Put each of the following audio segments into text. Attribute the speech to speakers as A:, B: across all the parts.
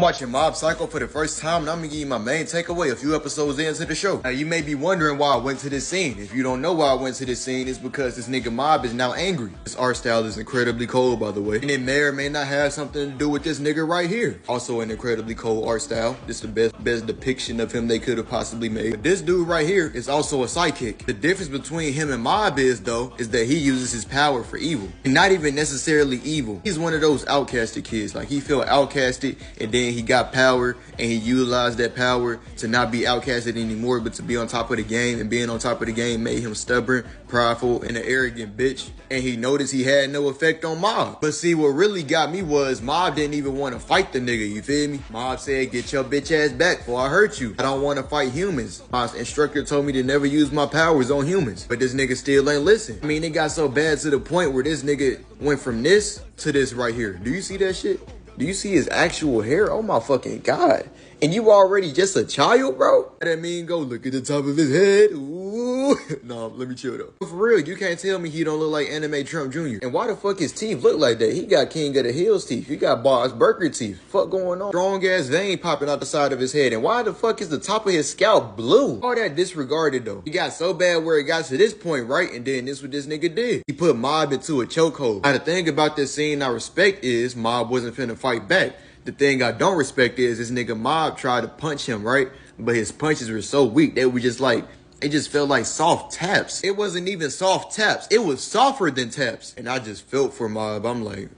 A: Watching Mob Psycho for the first time, and I'm gonna give you my main takeaway a few episodes into the show. Now, you may be wondering why I went to this scene. If you don't know why I went to this scene, it's because this nigga Mob is now angry. This art style is incredibly cold, by the way, and it may or may not have something to do with this nigga right here. Also an incredibly cold art style. This is the best depiction of him they could have possibly made. But this dude right here is also a sidekick. The difference between him and Mob is, though, is that he uses his power for evil. And not even necessarily evil. He's one of those outcasted kids. Like, he felt outcasted, and then he got power, and he utilized that power to not be outcasted anymore, but to be on top of the game. And being on top of the game made him stubborn, prideful, and an arrogant bitch. And he noticed he had no effect on Mob. But see, what really got me was Mob didn't even want to fight the nigga, you feel me? Mob said, "Get your bitch ass back before I hurt you. I don't want to fight humans. My instructor told me to never use my powers on humans." But this nigga still ain't listen. I mean, it got so bad to the point where this nigga went from this to this right here. Do you see that shit? Do you see his actual hair? Oh my fucking God. And you already just a child, bro? That mean go look at the top of his head. Ooh. No, let me chill though. For real, you can't tell me he don't look like Anime Trump Jr. And why the fuck his teeth look like that? He got King of the Hills teeth. He got Boss Burger teeth. Fuck going on? Strong ass vein popping out the side of his head. And why the fuck is the top of his scalp blue? All that disregarded though. He got so bad where it got to this point, right? And then this what this nigga did. He put Mob into a chokehold. Now the thing about this scene I respect is Mob wasn't finna fight back. The thing I don't respect is this nigga Mob tried to punch him, right? But his punches were so weak, they were just like, it just felt like soft taps. It wasn't even soft taps. It was softer than taps. And I just felt for Mob. I'm like,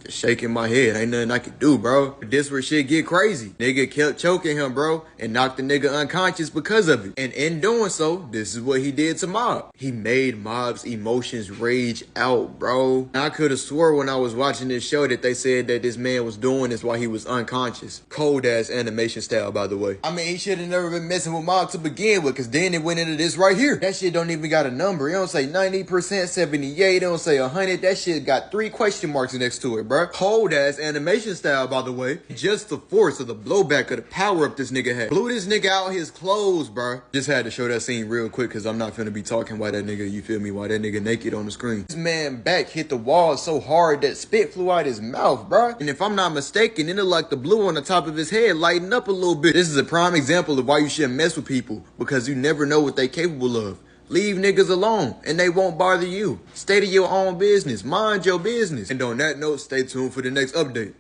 A: just shaking my head. Ain't nothing I could do, bro. But this where shit get crazy. Nigga kept choking him, bro, and knocked the nigga unconscious because of it. And in doing so, this is what he did to Mob. He made Mob's emotions rage out, bro. And I could have swore when I was watching this show that they said that this man was doing this while he was unconscious. Cold ass animation style, by the way. I mean, he should have never been messing with Mob to begin with, because then it went into this right here. That shit don't even got a number. It don't say 90%, 78, it don't say 100. That shit got 3 question marks next to it, bro. Cold ass animation style, by the way. Just the force of the blowback of the power up this nigga had. Blew this nigga out his clothes, bro. Just had to show that scene real quick, because I'm not finna be talking while that nigga, you feel me, while that nigga naked on the screen. This man back hit the wall so hard that spit flew out his mouth, bro. And if I'm not mistaken, it looked like the blue on the top of his head lightened up a little bit. This is a prime example of why you shouldn't mess with people, because you never know what they capable of. Leave niggas alone, and they won't bother you. Stay to your own business. Mind your business. And on that note, stay tuned for the next update.